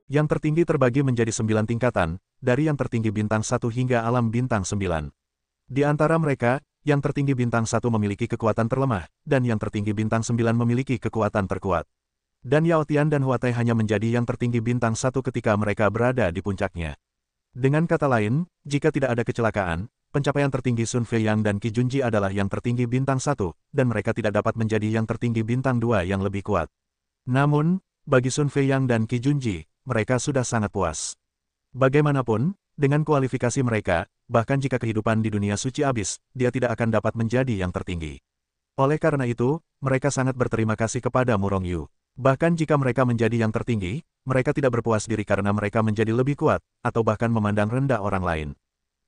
Yang tertinggi terbagi menjadi 9 tingkatan, dari yang tertinggi bintang 1 hingga alam bintang 9. Di antara mereka, yang tertinggi bintang 1 memiliki kekuatan terlemah, dan yang tertinggi bintang 9 memiliki kekuatan terkuat. Dan Yao Tian dan Huatai hanya menjadi yang tertinggi bintang 1 ketika mereka berada di puncaknya. Dengan kata lain, jika tidak ada kecelakaan, pencapaian tertinggi Sun Feiyang dan Qi Junji adalah yang tertinggi bintang 1, dan mereka tidak dapat menjadi yang tertinggi bintang 2 yang lebih kuat. Namun, bagi Sun Feiyang dan Qi Junji, mereka sudah sangat puas. Bagaimanapun, dengan kualifikasi mereka, bahkan jika kehidupan di dunia suci habis, dia tidak akan dapat menjadi yang tertinggi. Oleh karena itu, mereka sangat berterima kasih kepada Murong Yu. Bahkan jika mereka menjadi yang tertinggi, mereka tidak berpuas diri karena mereka menjadi lebih kuat, atau bahkan memandang rendah orang lain.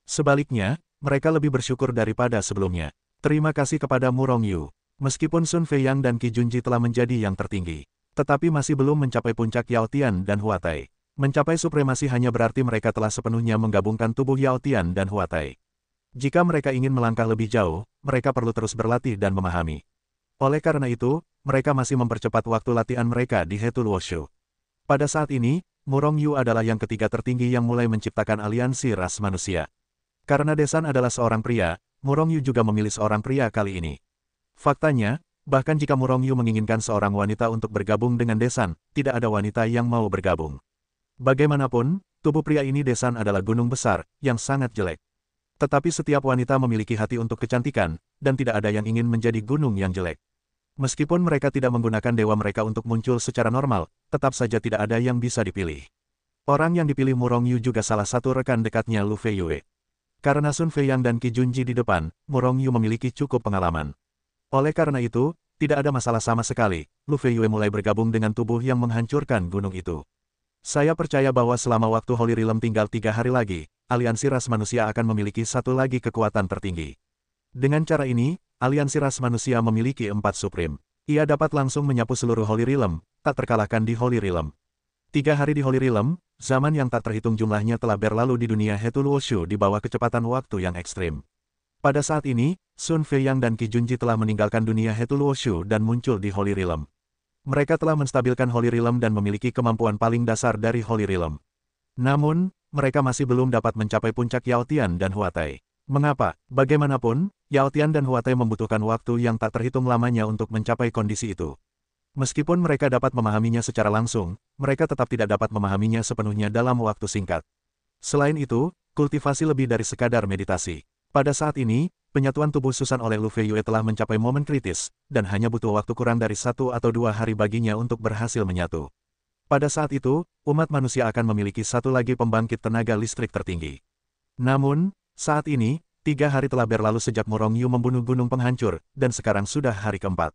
Sebaliknya, mereka lebih bersyukur daripada sebelumnya. Terima kasih kepada Murong Yu. Meskipun Sun Feiyang dan Qi Junji telah menjadi yang tertinggi, tetapi masih belum mencapai puncak Yao Tian dan Huatai. Mencapai supremasi hanya berarti mereka telah sepenuhnya menggabungkan tubuh Yao Tian dan Huatai. Jika mereka ingin melangkah lebih jauh, mereka perlu terus berlatih dan memahami. Oleh karena itu, mereka masih mempercepat waktu latihan mereka di Hetul Wushu. Pada saat ini, Murong Yu adalah yang ketiga tertinggi yang mulai menciptakan aliansi ras manusia. Karena Desan adalah seorang pria, Murong Yu juga memilih seorang pria kali ini. Faktanya, bahkan jika Murong Yu menginginkan seorang wanita untuk bergabung dengan Desan, tidak ada wanita yang mau bergabung. Bagaimanapun, tubuh pria ini Desan adalah gunung besar, yang sangat jelek. Tetapi setiap wanita memiliki hati untuk kecantikan, dan tidak ada yang ingin menjadi gunung yang jelek. Meskipun mereka tidak menggunakan dewa mereka untuk muncul secara normal, tetap saja tidak ada yang bisa dipilih. Orang yang dipilih Murong Yu juga salah satu rekan dekatnya Lu Feiyue. Karena Sun Feiyang dan Qi Junji di depan, Murong Yu memiliki cukup pengalaman. Oleh karena itu, tidak ada masalah sama sekali, Lu Feiyue mulai bergabung dengan tubuh yang menghancurkan gunung itu. Saya percaya bahwa selama waktu Holy Realm tinggal 3 hari lagi, aliansi ras manusia akan memiliki satu lagi kekuatan tertinggi. Dengan cara ini, aliansi ras manusia memiliki 4 Supreme. Ia dapat langsung menyapu seluruh Holy Realm, tak terkalahkan di Holy Realm. 3 hari di Holy Realm, zaman yang tak terhitung jumlahnya telah berlalu di dunia Hetul Wushu di bawah kecepatan waktu yang ekstrim. Pada saat ini, Sun Feiyang dan Qi Junji telah meninggalkan dunia Hetul Wushu dan muncul di Holy Realm. Mereka telah menstabilkan Holy Realm dan memiliki kemampuan paling dasar dari Holy Realm. Namun, mereka masih belum dapat mencapai puncak Yao Tian dan Huatai. Mengapa? Bagaimanapun, Yao Tian dan Huatai membutuhkan waktu yang tak terhitung lamanya untuk mencapai kondisi itu. Meskipun mereka dapat memahaminya secara langsung, mereka tetap tidak dapat memahaminya sepenuhnya dalam waktu singkat. Selain itu, kultivasi lebih dari sekadar meditasi. Pada saat ini, penyatuan tubuh Susan oleh Lu Feiyue telah mencapai momen kritis, dan hanya butuh waktu kurang dari 1 atau 2 hari baginya untuk berhasil menyatu. Pada saat itu, umat manusia akan memiliki satu lagi pembangkit tenaga listrik tertinggi. Namun, saat ini, 3 hari telah berlalu sejak Murong Yu membunuh gunung penghancur, dan sekarang sudah hari keempat.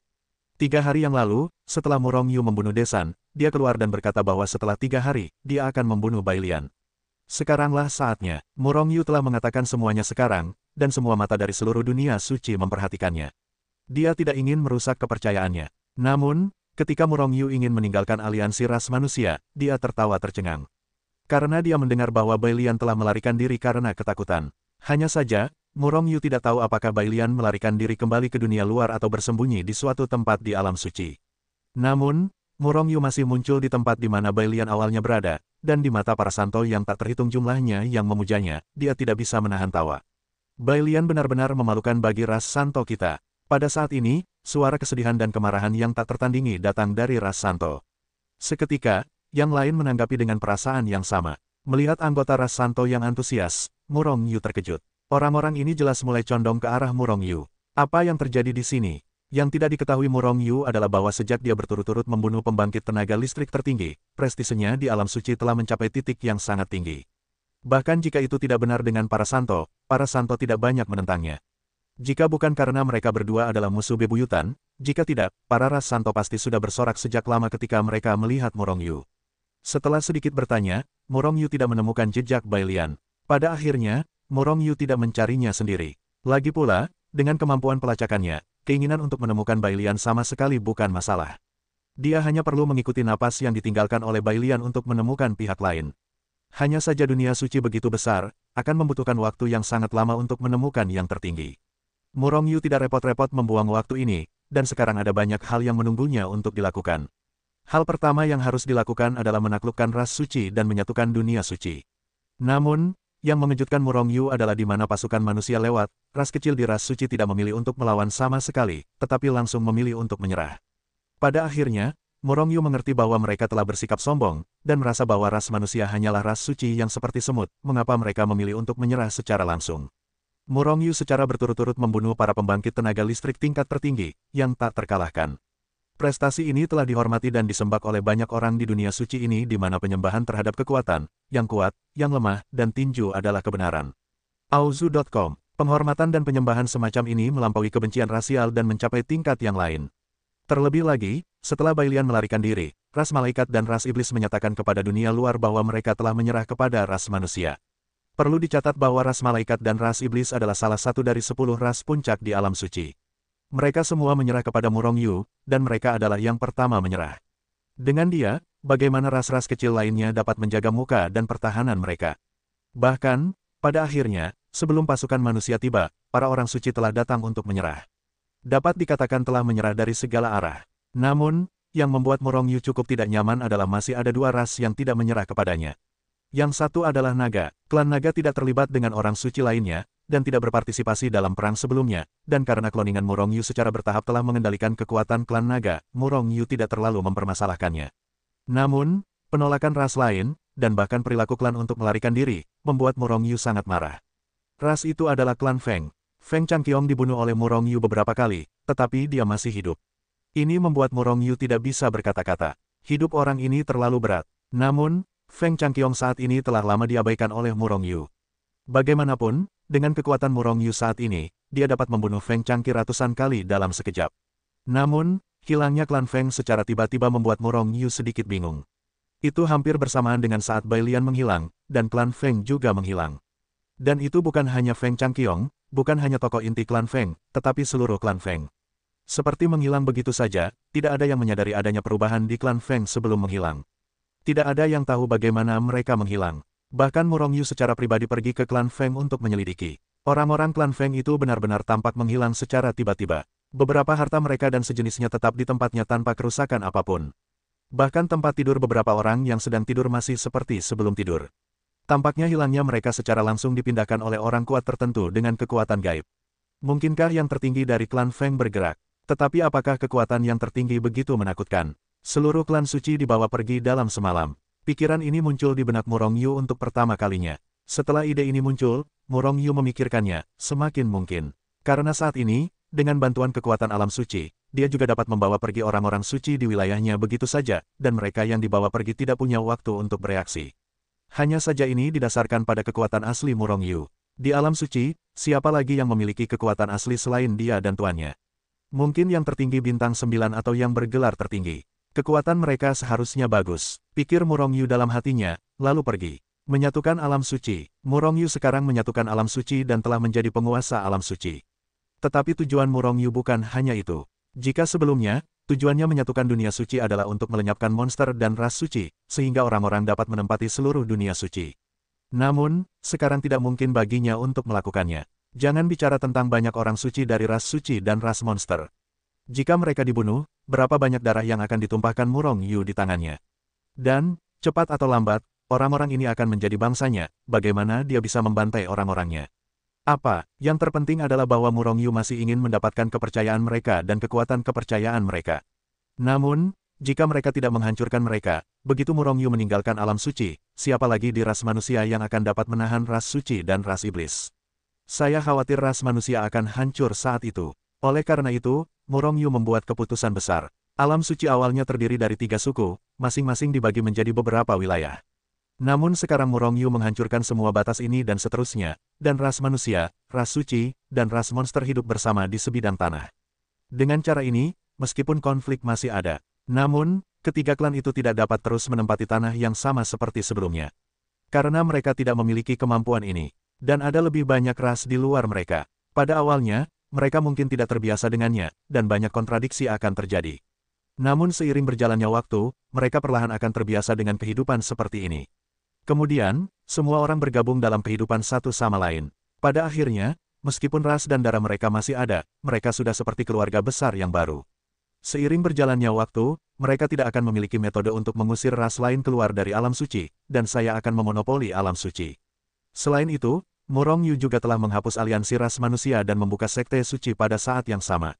3 hari yang lalu, setelah Murong Yu membunuh Desan, dia keluar dan berkata bahwa setelah 3 hari, dia akan membunuh Bai Lian. Sekaranglah saatnya. Murong Yu telah mengatakan semuanya sekarang, dan semua mata dari seluruh dunia suci memperhatikannya. Dia tidak ingin merusak kepercayaannya. Namun, ketika Murong Yu ingin meninggalkan aliansi ras manusia, dia tertawa tercengang. Karena dia mendengar bahwa Bai Lian telah melarikan diri karena ketakutan. Hanya saja, Murong Yu tidak tahu apakah Bai Lian melarikan diri kembali ke dunia luar atau bersembunyi di suatu tempat di alam suci. Namun, Murong Yu masih muncul di tempat di mana Bai Lian awalnya berada, dan di mata para santo yang tak terhitung jumlahnya yang memujanya, dia tidak bisa menahan tawa. Bai Lian benar-benar memalukan bagi ras santo kita. Pada saat ini, suara kesedihan dan kemarahan yang tak tertandingi datang dari ras santo. Seketika, yang lain menanggapi dengan perasaan yang sama. Melihat anggota ras santo yang antusias, Murong Yu terkejut. Orang-orang ini jelas mulai condong ke arah Murong Yu. Apa yang terjadi di sini? Yang tidak diketahui Murong Yu adalah bahwa sejak dia berturut-turut membunuh pembangkit tenaga listrik tertinggi, prestisenya di alam suci telah mencapai titik yang sangat tinggi. Bahkan jika itu tidak benar dengan para santo tidak banyak menentangnya. Jika bukan karena mereka berdua adalah musuh bebuyutan, jika tidak, para ras santo pasti sudah bersorak sejak lama ketika mereka melihat Murong Yu. Setelah sedikit bertanya, Murong Yu tidak menemukan jejak Bai Lian. Pada akhirnya, Murong Yu tidak mencarinya sendiri. Lagi pula, dengan kemampuan pelacakannya, keinginan untuk menemukan Bai Lian sama sekali bukan masalah. Dia hanya perlu mengikuti napas yang ditinggalkan oleh Bai Lian untuk menemukan pihak lain. Hanya saja dunia suci begitu besar, akan membutuhkan waktu yang sangat lama untuk menemukan yang tertinggi. Murong Yu tidak repot-repot membuang waktu ini, dan sekarang ada banyak hal yang menunggunya untuk dilakukan. Hal pertama yang harus dilakukan adalah menaklukkan ras suci dan menyatukan dunia suci. Namun, yang mengejutkan Murongyu adalah di mana pasukan manusia lewat, ras kecil di ras suci tidak memilih untuk melawan sama sekali, tetapi langsung memilih untuk menyerah. Pada akhirnya, Murongyu mengerti bahwa mereka telah bersikap sombong, dan merasa bahwa ras manusia hanyalah ras suci yang seperti semut, mengapa mereka memilih untuk menyerah secara langsung. Murongyu secara berturut-turut membunuh para pembangkit tenaga listrik tingkat tertinggi, yang tak terkalahkan. Prestasi ini telah dihormati dan disembah oleh banyak orang di dunia suci ini di mana penyembahan terhadap kekuatan, yang kuat, yang lemah, dan tinju adalah kebenaran. Auzu.com, penghormatan dan penyembahan semacam ini melampaui kebencian rasial dan mencapai tingkat yang lain. Terlebih lagi, setelah Bailian melarikan diri, ras malaikat dan ras iblis menyatakan kepada dunia luar bahwa mereka telah menyerah kepada ras manusia. Perlu dicatat bahwa ras malaikat dan ras iblis adalah salah satu dari 10 ras puncak di alam suci. Mereka semua menyerah kepada Murongyu, dan mereka adalah yang pertama menyerah. Dengan dia, bagaimana ras-ras kecil lainnya dapat menjaga muka dan pertahanan mereka? Bahkan, pada akhirnya, sebelum pasukan manusia tiba, para orang suci telah datang untuk menyerah. Dapat dikatakan telah menyerah dari segala arah. Namun, yang membuat Murongyu cukup tidak nyaman adalah masih ada 2 ras yang tidak menyerah kepadanya. Yang satu adalah naga. Klan naga tidak terlibat dengan orang suci lainnya, dan tidak berpartisipasi dalam perang sebelumnya, dan karena kloningan Murongyu secara bertahap telah mengendalikan kekuatan klan naga, Murongyu tidak terlalu mempermasalahkannya. Namun, penolakan ras lain, dan bahkan perilaku klan untuk melarikan diri, membuat Murongyu sangat marah. Ras itu adalah klan Feng. Feng Changqiong dibunuh oleh Murongyu beberapa kali, tetapi dia masih hidup. Ini membuat Murongyu tidak bisa berkata-kata. Hidup orang ini terlalu berat. Namun, Feng Changqiong saat ini telah lama diabaikan oleh Murongyu. Bagaimanapun, dengan kekuatan Murongyu saat ini, dia dapat membunuh Feng Changqi ratusan kali dalam sekejap. Namun, hilangnya klan Feng secara tiba-tiba membuat Murongyu sedikit bingung. Itu hampir bersamaan dengan saat Bailian menghilang, dan klan Feng juga menghilang. Dan itu bukan hanya Feng Changqiong, bukan hanya tokoh inti klan Feng, tetapi seluruh klan Feng. Seperti menghilang begitu saja, tidak ada yang menyadari adanya perubahan di klan Feng sebelum menghilang. Tidak ada yang tahu bagaimana mereka menghilang. Bahkan Murongyu secara pribadi pergi ke klan Feng untuk menyelidiki. Orang-orang klan Feng itu benar-benar tampak menghilang secara tiba-tiba. Beberapa harta mereka dan sejenisnya tetap di tempatnya tanpa kerusakan apapun. Bahkan tempat tidur beberapa orang yang sedang tidur masih seperti sebelum tidur. Tampaknya hilangnya mereka secara langsung dipindahkan oleh orang kuat tertentu dengan kekuatan gaib. Mungkinkah yang tertinggi dari klan Feng bergerak? Tetapi apakah kekuatan yang tertinggi begitu menakutkan? Seluruh klan suci dibawa pergi dalam semalam. Pikiran ini muncul di benak Murongyu untuk pertama kalinya. Setelah ide ini muncul, Murongyu memikirkannya, semakin mungkin. Karena saat ini, dengan bantuan kekuatan alam suci, dia juga dapat membawa pergi orang-orang suci di wilayahnya begitu saja, dan mereka yang dibawa pergi tidak punya waktu untuk bereaksi. Hanya saja ini didasarkan pada kekuatan asli Murongyu. Di alam suci, siapa lagi yang memiliki kekuatan asli selain dia dan tuannya? Mungkin yang tertinggi bintang 9 atau yang bergelar tertinggi. Kekuatan mereka seharusnya bagus, pikir Murongyu dalam hatinya, lalu pergi. Menyatukan alam suci. Murongyu sekarang menyatukan alam suci dan telah menjadi penguasa alam suci. Tetapi tujuan Murongyu bukan hanya itu. Jika sebelumnya, tujuannya menyatukan dunia suci adalah untuk melenyapkan monster dan ras suci, sehingga orang-orang dapat menempati seluruh dunia suci. Namun, sekarang tidak mungkin baginya untuk melakukannya. Jangan bicara tentang banyak orang suci dari ras suci dan ras monster. Jika mereka dibunuh, berapa banyak darah yang akan ditumpahkan Murongyu di tangannya. Dan, cepat atau lambat, orang-orang ini akan menjadi bangsanya, bagaimana dia bisa membantai orang-orangnya. Apa, yang terpenting adalah bahwa Murongyu masih ingin mendapatkan kepercayaan mereka dan kekuatan kepercayaan mereka. Namun, jika mereka tidak menghancurkan mereka, begitu Murongyu meninggalkan alam suci, siapa lagi di ras manusia yang akan dapat menahan ras suci dan ras iblis? Saya khawatir ras manusia akan hancur saat itu. Oleh karena itu, Murongyu membuat keputusan besar. Alam suci awalnya terdiri dari 3 suku, masing-masing dibagi menjadi beberapa wilayah. Namun sekarang Murongyu menghancurkan semua batas ini dan seterusnya, dan ras manusia, ras suci, dan ras monster hidup bersama di sebidang tanah. Dengan cara ini, meskipun konflik masih ada, namun, ketiga klan itu tidak dapat terus menempati tanah yang sama seperti sebelumnya. Karena mereka tidak memiliki kemampuan ini, dan ada lebih banyak ras di luar mereka. Pada awalnya, mereka mungkin tidak terbiasa dengannya, dan banyak kontradiksi akan terjadi. Namun seiring berjalannya waktu, mereka perlahan akan terbiasa dengan kehidupan seperti ini. Kemudian, semua orang bergabung dalam kehidupan satu sama lain. Pada akhirnya, meskipun ras dan darah mereka masih ada, mereka sudah seperti keluarga besar yang baru. Seiring berjalannya waktu, mereka tidak akan memiliki metode untuk mengusir ras lain keluar dari alam suci, dan saya akan memonopoli alam suci. Selain itu, Murong Yu juga telah menghapus aliansi ras manusia dan membuka sekte suci pada saat yang sama.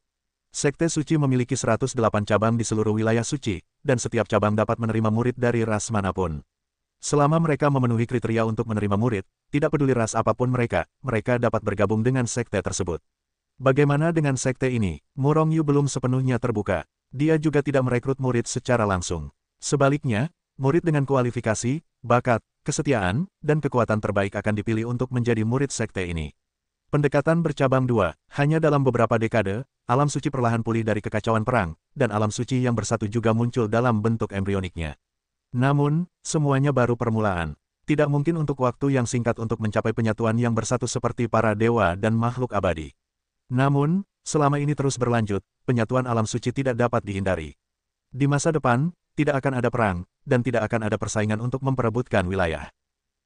Sekte suci memiliki 108 cabang di seluruh wilayah suci, dan setiap cabang dapat menerima murid dari ras manapun. Selama mereka memenuhi kriteria untuk menerima murid, tidak peduli ras apapun mereka dapat bergabung dengan sekte tersebut. Bagaimana dengan sekte ini? Murong Yu belum sepenuhnya terbuka. Dia juga tidak merekrut murid secara langsung. Sebaliknya, murid dengan kualifikasi, bakat, kesetiaan, dan kekuatan terbaik akan dipilih untuk menjadi murid sekte ini. Pendekatan bercabang dua, hanya dalam beberapa dekade, alam suci perlahan pulih dari kekacauan perang, dan alam suci yang bersatu juga muncul dalam bentuk embrioniknya. Namun, semuanya baru permulaan. Tidak mungkin untuk waktu yang singkat untuk mencapai penyatuan yang bersatu seperti para dewa dan makhluk abadi. Namun, selama ini terus berlanjut, penyatuan alam suci tidak dapat dihindari. Di masa depan, tidak akan ada perang, dan tidak akan ada persaingan untuk memperebutkan wilayah.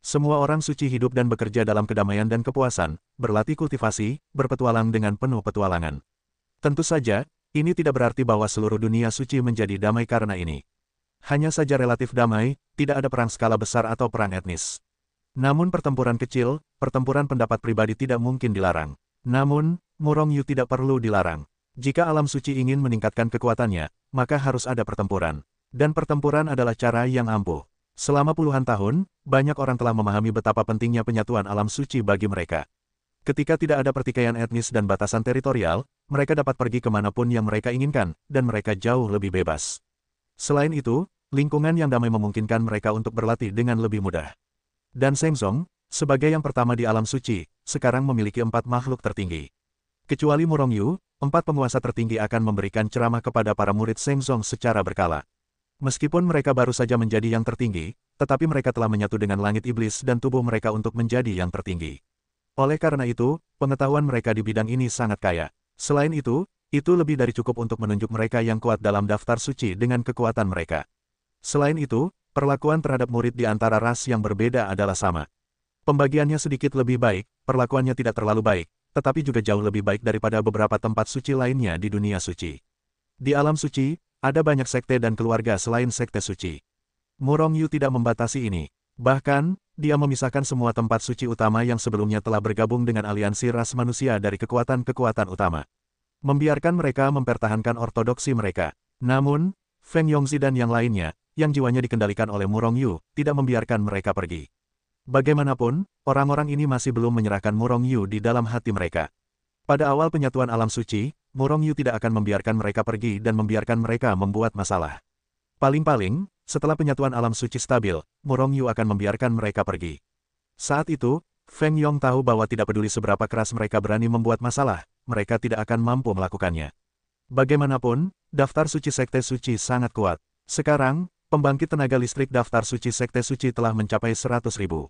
Semua orang suci hidup dan bekerja dalam kedamaian dan kepuasan, berlatih kultivasi, berpetualang dengan penuh petualangan. Tentu saja, ini tidak berarti bahwa seluruh dunia suci menjadi damai karena ini. Hanya saja relatif damai, tidak ada perang skala besar atau perang etnis. Namun pertempuran kecil, pertempuran pendapat pribadi tidak mungkin dilarang. Namun, Murong Yu tidak perlu dilarang. Jika alam suci ingin meningkatkan kekuatannya, maka harus ada pertempuran. Dan pertempuran adalah cara yang ampuh. Selama puluhan tahun, banyak orang telah memahami betapa pentingnya penyatuan alam suci bagi mereka. Ketika tidak ada pertikaian etnis dan batasan teritorial, mereka dapat pergi kemanapun yang mereka inginkan, dan mereka jauh lebih bebas. Selain itu, lingkungan yang damai memungkinkan mereka untuk berlatih dengan lebih mudah. Dan Shengzong, sebagai yang pertama di alam suci, sekarang memiliki 4 makhluk tertinggi. Kecuali Murong Yu, 4 penguasa tertinggi akan memberikan ceramah kepada para murid Shengzong secara berkala. Meskipun mereka baru saja menjadi yang tertinggi, tetapi mereka telah menyatu dengan langit iblis dan tubuh mereka untuk menjadi yang tertinggi. Oleh karena itu, pengetahuan mereka di bidang ini sangat kaya. Selain itu lebih dari cukup untuk menunjuk mereka yang kuat dalam daftar suci dengan kekuatan mereka. Selain itu, perlakuan terhadap murid di antara ras yang berbeda adalah sama. Pembagiannya sedikit lebih baik, perlakuannya tidak terlalu baik, tetapi juga jauh lebih baik daripada beberapa tempat suci lainnya di dunia suci. Di alam suci, ada banyak sekte dan keluarga selain sekte suci. Murong Yu tidak membatasi ini. Bahkan, dia memisahkan semua tempat suci utama yang sebelumnya telah bergabung dengan aliansi ras manusia dari kekuatan-kekuatan utama. Membiarkan mereka mempertahankan ortodoksi mereka. Namun, Feng Yongzi dan yang lainnya, yang jiwanya dikendalikan oleh Murong Yu, tidak membiarkan mereka pergi. Bagaimanapun, orang-orang ini masih belum menyerahkan Murong Yu di dalam hati mereka. Pada awal penyatuan alam suci, Murong Yu tidak akan membiarkan mereka pergi dan membiarkan mereka membuat masalah. Paling-paling, setelah penyatuan alam suci stabil, Murong Yu akan membiarkan mereka pergi. Saat itu, Feng Yong tahu bahwa tidak peduli seberapa keras mereka berani membuat masalah, mereka tidak akan mampu melakukannya. Bagaimanapun, daftar suci sekte suci sangat kuat. Sekarang, pembangkit tenaga listrik daftar suci sekte suci telah mencapai 100.000.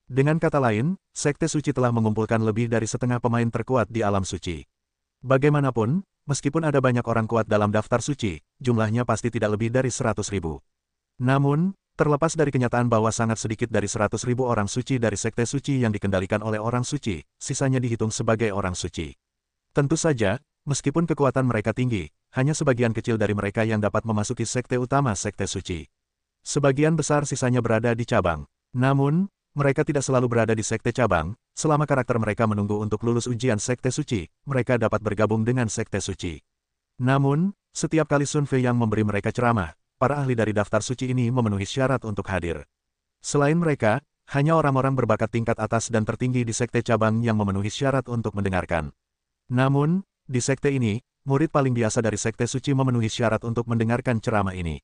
Dengan kata lain, sekte suci telah mengumpulkan lebih dari setengah pemain terkuat di alam suci. Bagaimanapun, meskipun ada banyak orang kuat dalam daftar suci, jumlahnya pasti tidak lebih dari 100.000. Namun, terlepas dari kenyataan bahwa sangat sedikit dari 100.000 orang suci dari sekte suci yang dikendalikan oleh orang suci, sisanya dihitung sebagai orang suci. Tentu saja, meskipun kekuatan mereka tinggi, hanya sebagian kecil dari mereka yang dapat memasuki sekte utama sekte suci. Sebagian besar sisanya berada di cabang. Namun, mereka tidak selalu berada di sekte cabang, selama karakter mereka menunggu untuk lulus ujian sekte suci, mereka dapat bergabung dengan sekte suci. Namun, setiap kali Sun Fei yang memberi mereka ceramah, para ahli dari daftar suci ini memenuhi syarat untuk hadir. Selain mereka, hanya orang-orang berbakat tingkat atas dan tertinggi di sekte cabang yang memenuhi syarat untuk mendengarkan. Namun, di sekte ini, murid paling biasa dari sekte suci memenuhi syarat untuk mendengarkan ceramah ini.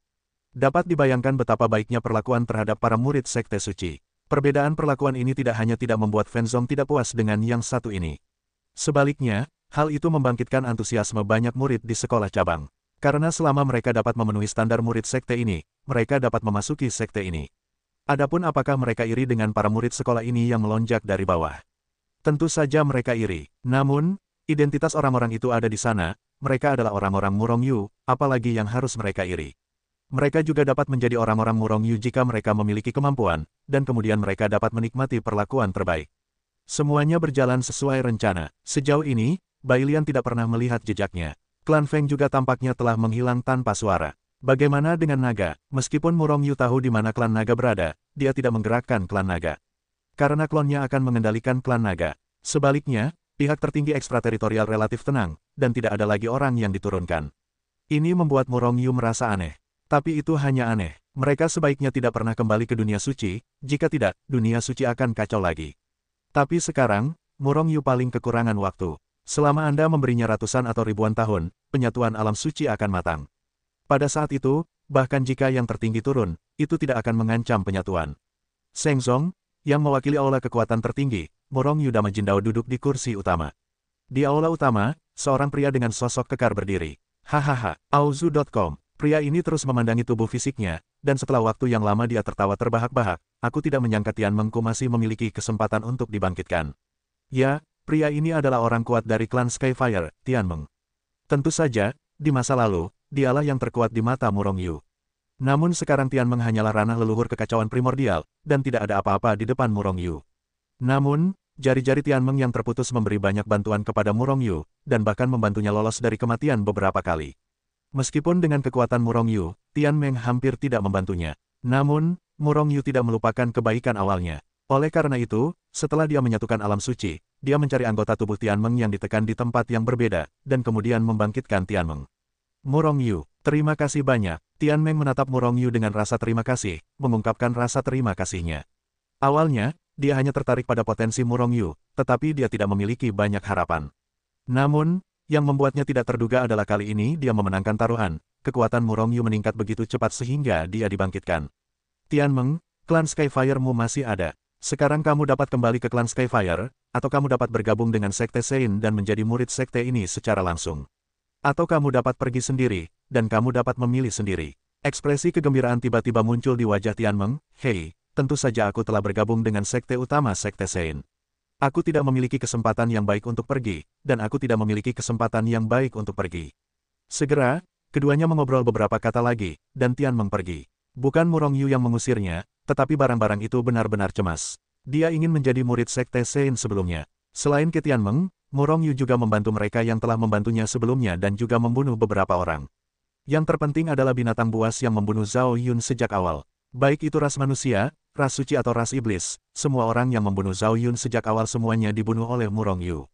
Dapat dibayangkan betapa baiknya perlakuan terhadap para murid sekte suci. Perbedaan perlakuan ini tidak hanya tidak membuat Fenzong tidak puas dengan yang satu ini. Sebaliknya, hal itu membangkitkan antusiasme banyak murid di sekolah cabang. Karena selama mereka dapat memenuhi standar murid sekte ini, mereka dapat memasuki sekte ini. Adapun apakah mereka iri dengan para murid sekolah ini yang melonjak dari bawah? Tentu saja mereka iri. Namun, identitas orang-orang itu ada di sana, mereka adalah orang-orang Murong Yu, apalagi yang harus mereka iri. Mereka juga dapat menjadi orang-orang Murong Yu jika mereka memiliki kemampuan, dan kemudian mereka dapat menikmati perlakuan terbaik. Semuanya berjalan sesuai rencana. Sejauh ini, Bai Lian tidak pernah melihat jejaknya. Klan Feng juga tampaknya telah menghilang tanpa suara. Bagaimana dengan naga? Meskipun Murong Yu tahu di mana klan naga berada, dia tidak menggerakkan klan naga. Karena klonnya akan mengendalikan klan naga. Sebaliknya, pihak tertinggi ekstrateritorial relatif tenang, dan tidak ada lagi orang yang diturunkan. Ini membuat Murong Yu merasa aneh. Tapi itu hanya aneh. Mereka sebaiknya tidak pernah kembali ke dunia suci, jika tidak, dunia suci akan kacau lagi. Tapi sekarang, Murong Yu paling kekurangan waktu. Selama Anda memberinya ratusan atau ribuan tahun, penyatuan alam suci akan matang. Pada saat itu, bahkan jika yang tertinggi turun, itu tidak akan mengancam penyatuan. Seng Zong, yang mewakili aula kekuatan tertinggi, Murong Yu Dama Jindao duduk di kursi utama. Di aula utama, seorang pria dengan sosok kekar berdiri. Hahaha, Auzu.com. Pria ini terus memandangi tubuh fisiknya, dan setelah waktu yang lama dia tertawa terbahak-bahak, aku tidak menyangka Tian Mengku masih memiliki kesempatan untuk dibangkitkan. Ya, pria ini adalah orang kuat dari klan Skyfire, Tian Meng. Tentu saja, di masa lalu, dialah yang terkuat di mata Murong Yu. Namun sekarang Tian Meng hanyalah ranah leluhur kekacauan primordial, dan tidak ada apa-apa di depan Murong Yu. Namun, jari-jari Tian Meng yang terputus memberi banyak bantuan kepada Murong Yu, dan bahkan membantunya lolos dari kematian beberapa kali. Meskipun dengan kekuatan Murong Yu, Tian Meng hampir tidak membantunya. Namun, Murong Yu tidak melupakan kebaikan awalnya. Oleh karena itu, setelah dia menyatukan alam suci, dia mencari anggota tubuh Tian Meng yang ditekan di tempat yang berbeda, dan kemudian membangkitkan Tian Meng. Murong Yu, terima kasih banyak. Tian Meng menatap Murong Yu dengan rasa terima kasih, mengungkapkan rasa terima kasihnya. Awalnya, dia hanya tertarik pada potensi Murong Yu, tetapi dia tidak memiliki banyak harapan. Namun, yang membuatnya tidak terduga adalah kali ini dia memenangkan taruhan, kekuatan Murong Yu meningkat begitu cepat sehingga dia dibangkitkan. Tian Meng, klan Skyfire-mu masih ada. Sekarang kamu dapat kembali ke klan Skyfire, atau kamu dapat bergabung dengan Sekte Sein dan menjadi murid sekte ini secara langsung. Atau kamu dapat pergi sendiri, dan kamu dapat memilih sendiri. Ekspresi kegembiraan tiba-tiba muncul di wajah Tian Meng. Hei, tentu saja aku telah bergabung dengan sekte utama Sekte Sein. Aku tidak memiliki kesempatan yang baik untuk pergi, dan aku tidak memiliki kesempatan yang baik untuk pergi. Segera, keduanya mengobrol beberapa kata lagi, dan Tian Meng pergi. Bukan Murong Yu yang mengusirnya, tetapi barang-barang itu benar-benar cemas. Dia ingin menjadi murid Sekte Sein sebelumnya. Selain ke Tian Meng, Murong Yu juga membantu mereka yang telah membantunya sebelumnya dan juga membunuh beberapa orang. Yang terpenting adalah binatang buas yang membunuh Zhao Yun sejak awal. Baik itu ras manusia, ras suci atau ras iblis, semua orang yang membunuh Zhao Yun sejak awal semuanya dibunuh oleh Murong Yu.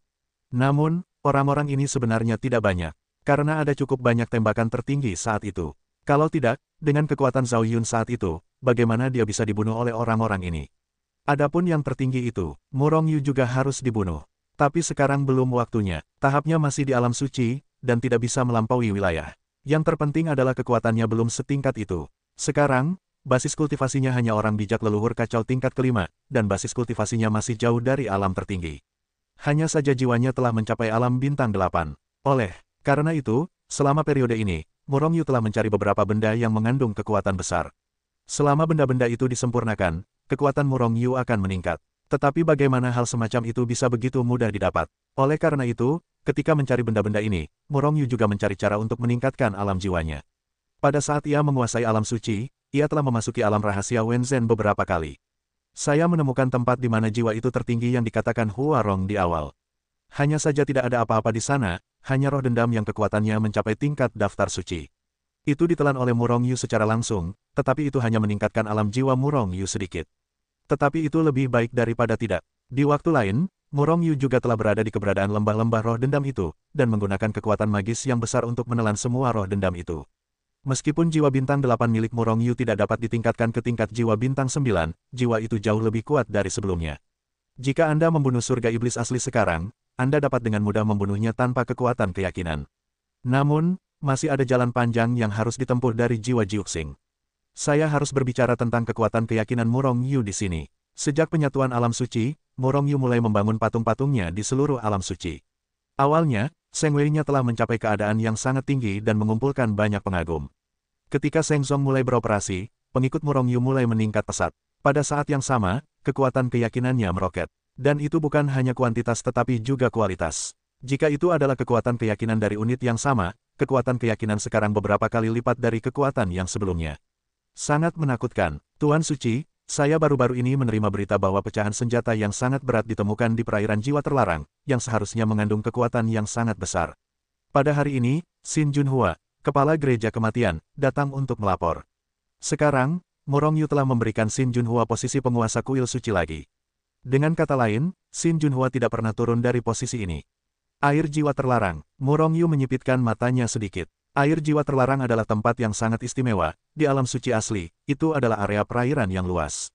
Namun, orang-orang ini sebenarnya tidak banyak, karena ada cukup banyak tembakan tertinggi saat itu. Kalau tidak, dengan kekuatan Zhao Yun saat itu, bagaimana dia bisa dibunuh oleh orang-orang ini? Adapun yang tertinggi itu, Murong Yu juga harus dibunuh. Tapi sekarang belum waktunya, tahapnya masih di alam suci, dan tidak bisa melampaui wilayah. Yang terpenting adalah kekuatannya belum setingkat itu. Sekarang, basis kultivasinya hanya orang bijak leluhur kacau tingkat kelima, dan basis kultivasinya masih jauh dari alam tertinggi. Hanya saja jiwanya telah mencapai alam bintang 8. Karena itu, selama periode ini, Murong Yu telah mencari beberapa benda yang mengandung kekuatan besar. Selama benda-benda itu disempurnakan, kekuatan Murong Yu akan meningkat. Tetapi bagaimana hal semacam itu bisa begitu mudah didapat? Oleh karena itu, ketika mencari benda-benda ini, Murong Yu juga mencari cara untuk meningkatkan alam jiwanya. Pada saat ia menguasai alam suci, ia telah memasuki alam rahasia Wenzhen beberapa kali. Saya menemukan tempat di mana jiwa itu tertinggi yang dikatakan Huarong di awal. Hanya saja tidak ada apa-apa di sana, hanya roh dendam yang kekuatannya mencapai tingkat daftar suci. Itu ditelan oleh Murong Yu secara langsung, tetapi itu hanya meningkatkan alam jiwa Murong Yu sedikit. Tetapi itu lebih baik daripada tidak. Di waktu lain, Murong Yu juga telah berada di keberadaan lembah-lembah roh dendam itu, dan menggunakan kekuatan magis yang besar untuk menelan semua roh dendam itu. Meskipun jiwa bintang 8 milik Murong Yu tidak dapat ditingkatkan ke tingkat jiwa bintang 9, jiwa itu jauh lebih kuat dari sebelumnya. Jika Anda membunuh surga iblis asli sekarang, Anda dapat dengan mudah membunuhnya tanpa kekuatan keyakinan. Namun, masih ada jalan panjang yang harus ditempuh dari jiwa Jiuxing. Saya harus berbicara tentang kekuatan keyakinan Murong Yu di sini. Sejak penyatuan alam suci, Murong Yu mulai membangun patung-patungnya di seluruh alam suci. Awalnya, Seng Wei-nya telah mencapai keadaan yang sangat tinggi dan mengumpulkan banyak pengagum. Ketika Seng Zong mulai beroperasi, pengikut Murong Yu mulai meningkat pesat. Pada saat yang sama, kekuatan keyakinannya meroket. Dan itu bukan hanya kuantitas tetapi juga kualitas. Jika itu adalah kekuatan keyakinan dari unit yang sama, kekuatan keyakinan sekarang beberapa kali lipat dari kekuatan yang sebelumnya. Sangat menakutkan. Tuan Suci, saya baru-baru ini menerima berita bahwa pecahan senjata yang sangat berat ditemukan di perairan jiwa terlarang, yang seharusnya mengandung kekuatan yang sangat besar. Pada hari ini, Xin Junhua, kepala gereja kematian, datang untuk melapor. Sekarang, Murong Yu telah memberikan Xin Junhua posisi penguasa kuil suci lagi. Dengan kata lain, Xin Junhua tidak pernah turun dari posisi ini. Air jiwa terlarang. Murong Yu menyipitkan matanya sedikit. Air jiwa terlarang adalah tempat yang sangat istimewa. Di alam suci asli, itu adalah area perairan yang luas.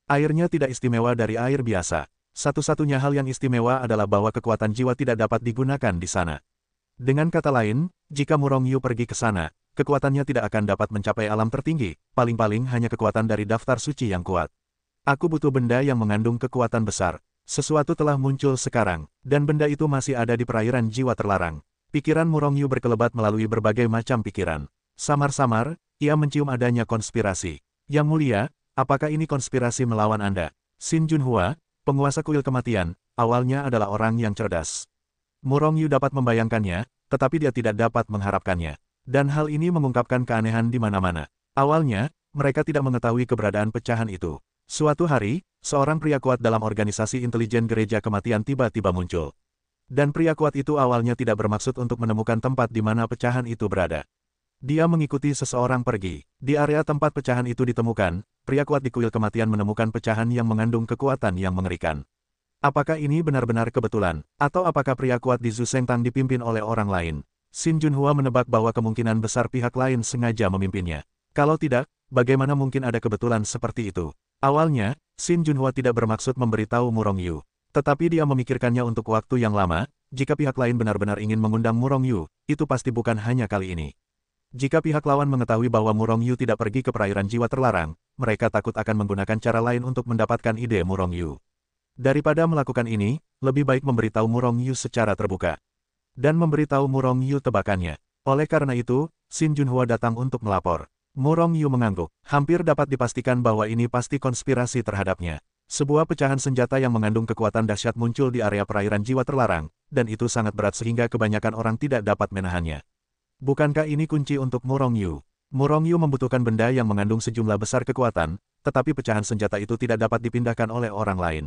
Airnya tidak istimewa dari air biasa. Satu-satunya hal yang istimewa adalah bahwa kekuatan jiwa tidak dapat digunakan di sana. Dengan kata lain, jika Murong Yu pergi ke sana, kekuatannya tidak akan dapat mencapai alam tertinggi, paling-paling hanya kekuatan dari daftar suci yang kuat. Aku butuh benda yang mengandung kekuatan besar. Sesuatu telah muncul sekarang, dan benda itu masih ada di perairan jiwa terlarang. Pikiran Murong Yu berkelebat melalui berbagai macam pikiran. Samar-samar, ia mencium adanya konspirasi. Yang mulia, apakah ini konspirasi melawan Anda? Xin Junhua, penguasa kuil kematian, awalnya adalah orang yang cerdas. Murong Yu dapat membayangkannya, tetapi dia tidak dapat mengharapkannya. Dan hal ini mengungkapkan keanehan di mana-mana. Awalnya, mereka tidak mengetahui keberadaan pecahan itu. Suatu hari, seorang pria kuat dalam organisasi intelijen gereja kematian tiba-tiba muncul. Dan pria kuat itu awalnya tidak bermaksud untuk menemukan tempat di mana pecahan itu berada. Dia mengikuti seseorang pergi. Di area tempat pecahan itu ditemukan, pria kuat di kuil kematian menemukan pecahan yang mengandung kekuatan yang mengerikan. Apakah ini benar-benar kebetulan, atau apakah pria kuat di Zhu Sengtang dipimpin oleh orang lain? Xin Junhua menebak bahwa kemungkinan besar pihak lain sengaja memimpinnya. Kalau tidak, bagaimana mungkin ada kebetulan seperti itu? Awalnya, Xin Junhua tidak bermaksud memberitahu Murong Yu. Tetapi dia memikirkannya untuk waktu yang lama, jika pihak lain benar-benar ingin mengundang Murong Yu, itu pasti bukan hanya kali ini. Jika pihak lawan mengetahui bahwa Murong Yu tidak pergi ke perairan jiwa terlarang, mereka takut akan menggunakan cara lain untuk mendapatkan ide Murong Yu. Daripada melakukan ini, lebih baik memberitahu Murong Yu secara terbuka. Dan memberitahu Murong Yu tebakannya. Oleh karena itu, Xin Junhua datang untuk melapor. Murong Yu mengangguk. Hampir dapat dipastikan bahwa ini pasti konspirasi terhadapnya. Sebuah pecahan senjata yang mengandung kekuatan dahsyat muncul di area perairan jiwa terlarang, dan itu sangat berat sehingga kebanyakan orang tidak dapat menahannya. Bukankah ini kunci untuk Murong Yu? Murong Yu membutuhkan benda yang mengandung sejumlah besar kekuatan, tetapi pecahan senjata itu tidak dapat dipindahkan oleh orang lain.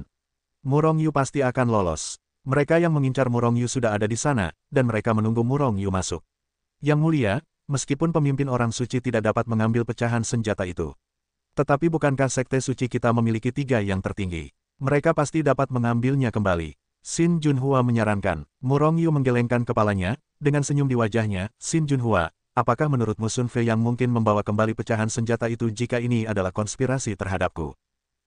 Murong Yu pasti akan lolos. Mereka yang mengincar Murong Yu sudah ada di sana, dan mereka menunggu Murong Yu masuk. Yang mulia, meskipun pemimpin orang suci tidak dapat mengambil pecahan senjata itu. Tetapi bukankah sekte suci kita memiliki 3 yang tertinggi? Mereka pasti dapat mengambilnya kembali. Xin Junhua menyarankan. Murong Yu menggelengkan kepalanya, dengan senyum di wajahnya. Xin Junhua, apakah menurutmu Sun Fei yang mungkin membawa kembali pecahan senjata itu jika ini adalah konspirasi terhadapku?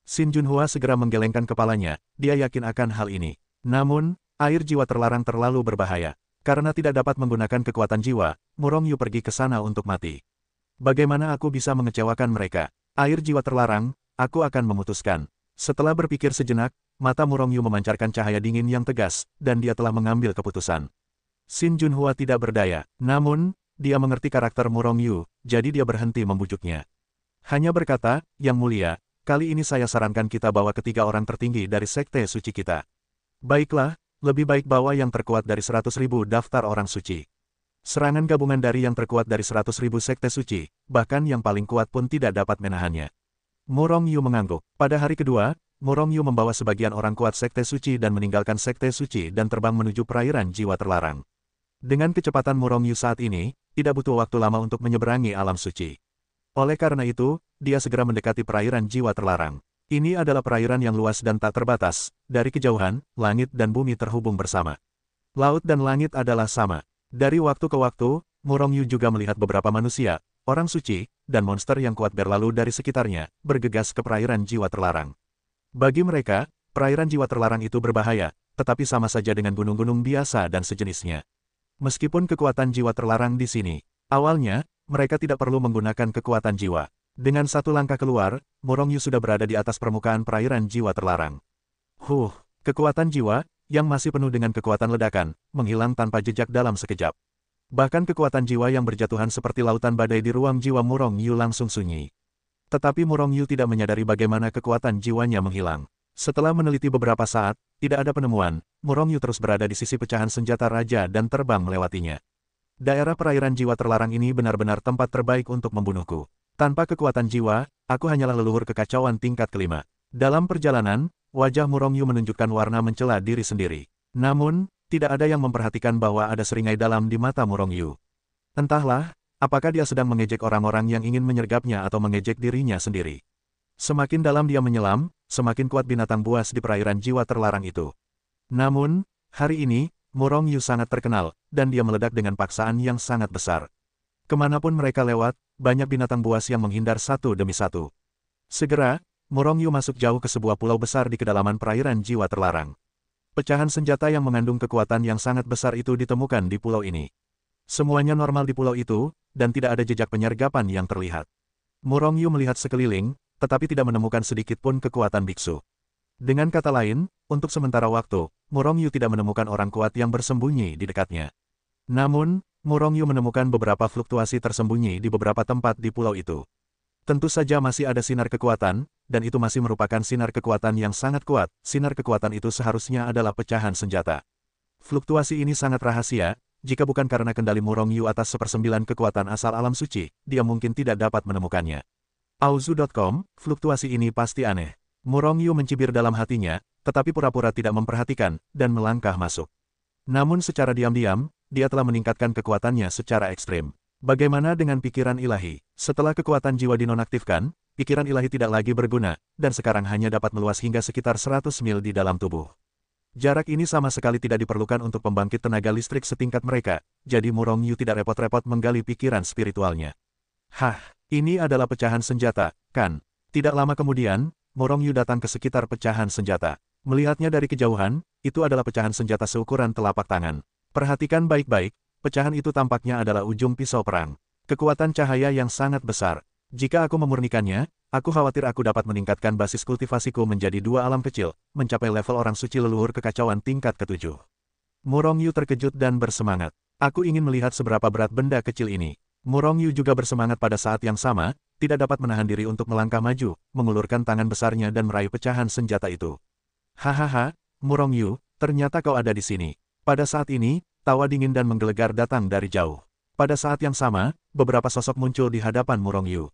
Xin Junhua segera menggelengkan kepalanya, dia yakin akan hal ini. Namun, air jiwa terlarang terlalu berbahaya. Karena tidak dapat menggunakan kekuatan jiwa, Murong Yu pergi ke sana untuk mati. Bagaimana aku bisa mengecewakan mereka? Air jiwa terlarang, aku akan memutuskan. Setelah berpikir sejenak, mata Murong Yu memancarkan cahaya dingin yang tegas, dan dia telah mengambil keputusan. Xin Junhua tidak berdaya, namun, dia mengerti karakter Murong Yu, jadi dia berhenti membujuknya. Hanya berkata, Yang mulia, kali ini saya sarankan kita bawa ketiga orang tertinggi dari sekte suci kita. Baiklah, lebih baik bawa yang terkuat dari 100.000 daftar orang suci. Serangan gabungan dari yang terkuat dari 100.000 sekte suci, bahkan yang paling kuat pun tidak dapat menahannya. Murong Yu mengangguk. Pada hari kedua, Murong Yu membawa sebagian orang kuat sekte suci dan meninggalkan sekte suci dan terbang menuju perairan jiwa terlarang. Dengan kecepatan Murong Yu saat ini, tidak butuh waktu lama untuk menyeberangi alam suci. Oleh karena itu, dia segera mendekati perairan jiwa terlarang. Ini adalah perairan yang luas dan tak terbatas. Dari kejauhan, langit dan bumi terhubung bersama. Laut dan langit adalah sama. Dari waktu ke waktu, Murong Yu juga melihat beberapa manusia, orang suci, dan monster yang kuat berlalu dari sekitarnya, bergegas ke perairan jiwa terlarang. Bagi mereka, perairan jiwa terlarang itu berbahaya, tetapi sama saja dengan gunung-gunung biasa dan sejenisnya. Meskipun kekuatan jiwa terlarang di sini, awalnya, mereka tidak perlu menggunakan kekuatan jiwa. Dengan satu langkah keluar, Murong Yu sudah berada di atas permukaan perairan jiwa terlarang. Kekuatan jiwa, yang masih penuh dengan kekuatan ledakan, menghilang tanpa jejak dalam sekejap. Bahkan kekuatan jiwa yang berjatuhan seperti lautan badai di ruang jiwa Murong Yu langsung sunyi. Tetapi Murong Yu tidak menyadari bagaimana kekuatan jiwanya menghilang. Setelah meneliti beberapa saat, tidak ada penemuan, Murong Yu terus berada di sisi pecahan senjata raja dan terbang melewatinya. Daerah perairan jiwa terlarang ini benar-benar tempat terbaik untuk membunuhku. Tanpa kekuatan jiwa, aku hanyalah leluhur kekacauan tingkat kelima. Dalam perjalanan, wajah Murong Yu menunjukkan warna mencela diri sendiri. Namun, tidak ada yang memperhatikan bahwa ada seringai dalam di mata Murong Yu. Entahlah, Apakah dia sedang mengejek orang-orang yang ingin menyergapnya atau mengejek dirinya sendiri? Semakin dalam dia menyelam, semakin kuat binatang buas di perairan jiwa terlarang itu. Namun, hari ini, Murong Yu sangat terkenal, dan dia meledak dengan paksaan yang sangat besar. Kemanapun mereka lewat, banyak binatang buas yang menghindar satu demi satu. Segera, Murong Yu masuk jauh ke sebuah pulau besar di kedalaman perairan jiwa terlarang. Pecahan senjata yang mengandung kekuatan yang sangat besar itu ditemukan di pulau ini. Semuanya normal di pulau itu, dan tidak ada jejak penyergapan yang terlihat. Murong Yu melihat sekeliling, tetapi tidak menemukan sedikit pun kekuatan biksu. Dengan kata lain, untuk sementara waktu, Murong Yu tidak menemukan orang kuat yang bersembunyi di dekatnya. Namun, Murong Yu menemukan beberapa fluktuasi tersembunyi di beberapa tempat di pulau itu. Tentu saja masih ada sinar kekuatan, dan itu masih merupakan sinar kekuatan yang sangat kuat. Sinar kekuatan itu seharusnya adalah pecahan senjata. Fluktuasi ini sangat rahasia, jika bukan karena kendali Murong Yu atas 1/9 kekuatan asal alam suci, dia mungkin tidak dapat menemukannya. Auzu.com, fluktuasi ini pasti aneh. Murong Yu mencibir dalam hatinya, tetapi pura-pura tidak memperhatikan, dan melangkah masuk. Namun secara diam-diam, dia telah meningkatkan kekuatannya secara ekstrim. Bagaimana dengan pikiran ilahi? Setelah kekuatan jiwa dinonaktifkan, pikiran ilahi tidak lagi berguna, dan sekarang hanya dapat meluas hingga sekitar 100 mil di dalam tubuh. Jarak ini sama sekali tidak diperlukan untuk pembangkit tenaga listrik setingkat mereka, jadi Murong Yu tidak repot-repot menggali pikiran spiritualnya. Hah, ini adalah pecahan senjata, kan? Tidak lama kemudian, Murong Yu datang ke sekitar pecahan senjata. Melihatnya dari kejauhan, itu adalah pecahan senjata seukuran telapak tangan. Perhatikan baik-baik, pecahan itu tampaknya adalah ujung pisau perang. Kekuatan cahaya yang sangat besar. Jika aku memurnikannya, aku khawatir aku dapat meningkatkan basis kultivasiku menjadi 2 alam kecil, mencapai level orang suci leluhur kekacauan tingkat ke-7. Murong Yu terkejut dan bersemangat. Aku ingin melihat seberapa berat benda kecil ini. Murong Yu juga bersemangat pada saat yang sama, tidak dapat menahan diri untuk melangkah maju, mengulurkan tangan besarnya dan meraih pecahan senjata itu. Hahaha, Murong Yu, ternyata kau ada di sini. Pada saat ini, tawa dingin dan menggelegar datang dari jauh. Pada saat yang sama, beberapa sosok muncul di hadapan Murong Yu.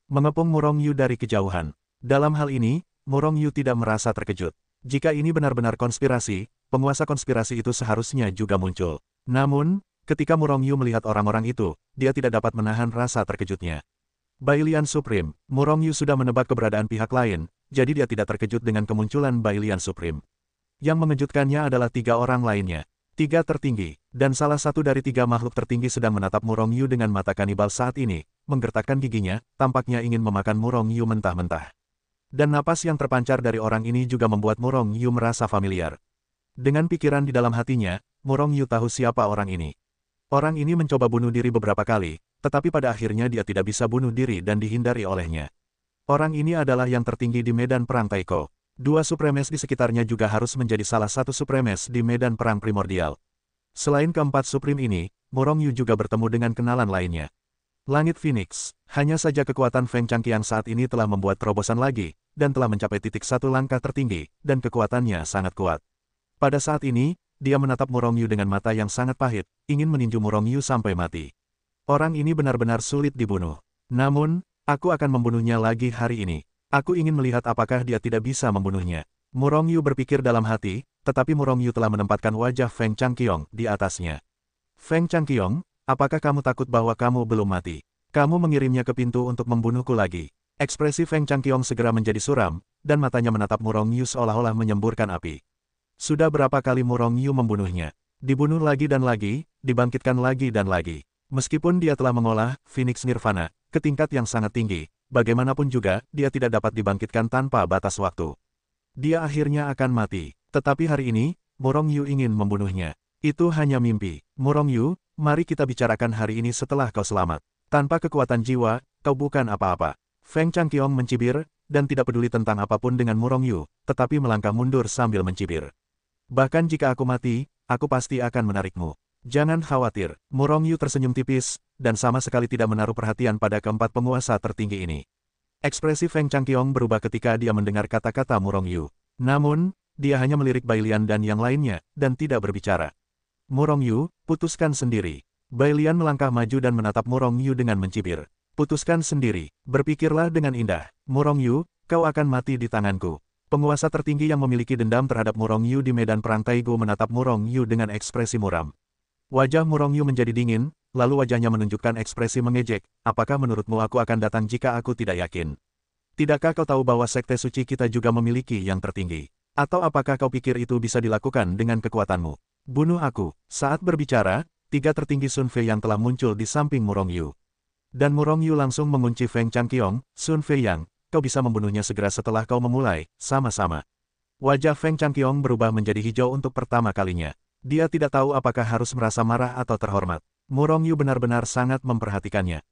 Mengepung Murong Yu dari kejauhan. Dalam hal ini, Murong Yu tidak merasa terkejut. Jika ini benar-benar konspirasi, penguasa konspirasi itu seharusnya juga muncul. Namun, ketika Murong Yu melihat orang-orang itu, dia tidak dapat menahan rasa terkejutnya. Bailian Supreme, Murong Yu sudah menebak keberadaan pihak lain, jadi dia tidak terkejut dengan kemunculan Bailian Supreme. Yang mengejutkannya adalah 3 orang lainnya. 3 tertinggi, dan salah satu dari 3 makhluk tertinggi sedang menatap Murong Yu dengan mata kanibal saat ini, menggertakkan giginya, tampaknya ingin memakan Murong Yu mentah-mentah. Dan napas yang terpancar dari orang ini juga membuat Murong Yu merasa familiar. Dengan pikiran di dalam hatinya, Murong Yu tahu siapa orang ini. Orang ini mencoba bunuh diri beberapa kali, tetapi pada akhirnya dia tidak bisa bunuh diri dan dihindari olehnya. Orang ini adalah yang tertinggi di medan perang Taiko. 2 Supremes di sekitarnya juga harus menjadi salah satu Supremes di medan perang primordial. Selain keempat Supreme ini, Murong Yu juga bertemu dengan kenalan lainnya. Langit Phoenix, hanya saja kekuatan Feng Changqiang saat ini telah membuat terobosan lagi, dan telah mencapai titik 1 langkah tertinggi, dan kekuatannya sangat kuat. Pada saat ini, dia menatap Murong Yu dengan mata yang sangat pahit, ingin meninju Murong Yu sampai mati. Orang ini benar-benar sulit dibunuh. Namun, aku akan membunuhnya lagi hari ini. Aku ingin melihat apakah dia tidak bisa membunuhnya. Murong Yu berpikir dalam hati, tetapi Murong Yu telah menempatkan wajah Feng Changqiang di atasnya. Feng Changqiang, apakah kamu takut bahwa kamu belum mati? Kamu mengirimnya ke pintu untuk membunuhku lagi. Ekspresi Feng Changqiang segera menjadi suram, dan matanya menatap Murong Yu seolah-olah menyemburkan api. Sudah berapa kali Murong Yu membunuhnya? Dibunuh lagi dan lagi, dibangkitkan lagi dan lagi. Meskipun dia telah mengolah Phoenix Nirvana ke tingkat yang sangat tinggi, bagaimanapun juga, dia tidak dapat dibangkitkan tanpa batas waktu. Dia akhirnya akan mati. Tetapi hari ini, Murong Yu ingin membunuhnya. Itu hanya mimpi. Murong Yu, mari kita bicarakan hari ini setelah kau selamat. Tanpa kekuatan jiwa, kau bukan apa-apa. Feng Changqiang mencibir, dan tidak peduli tentang apapun dengan Murong Yu, tetapi melangkah mundur sambil mencibir. Bahkan jika aku mati, aku pasti akan menarikmu. Jangan khawatir. Murong Yu tersenyum tipis, dan sama sekali tidak menaruh perhatian pada keempat penguasa tertinggi ini. Ekspresi Feng Changqiang berubah ketika dia mendengar kata-kata Murong Yu. Namun, dia hanya melirik Bailian dan yang lainnya, dan tidak berbicara. Murong Yu, putuskan sendiri. Bailian melangkah maju dan menatap Murong Yu dengan mencibir. Putuskan sendiri. Berpikirlah dengan indah. Murong Yu, kau akan mati di tanganku. Penguasa tertinggi yang memiliki dendam terhadap Murong Yu di medan perang Taigu menatap Murong Yu dengan ekspresi muram. Wajah Murong Yu menjadi dingin, lalu wajahnya menunjukkan ekspresi mengejek, apakah menurutmu aku akan datang jika aku tidak yakin? Tidakkah kau tahu bahwa sekte suci kita juga memiliki yang tertinggi? Atau apakah kau pikir itu bisa dilakukan dengan kekuatanmu? Bunuh aku. Saat berbicara, tiga tertinggi Sun Fei yang telah muncul di samping Murong Yu. Dan Murong Yu langsung mengunci Feng Changqiong, Sun Fei Yang, kau bisa membunuhnya segera setelah kau memulai, sama-sama. Wajah Feng Changqiong berubah menjadi hijau untuk pertama kalinya. Dia tidak tahu apakah harus merasa marah atau terhormat. Murong Yu benar-benar sangat memperhatikannya.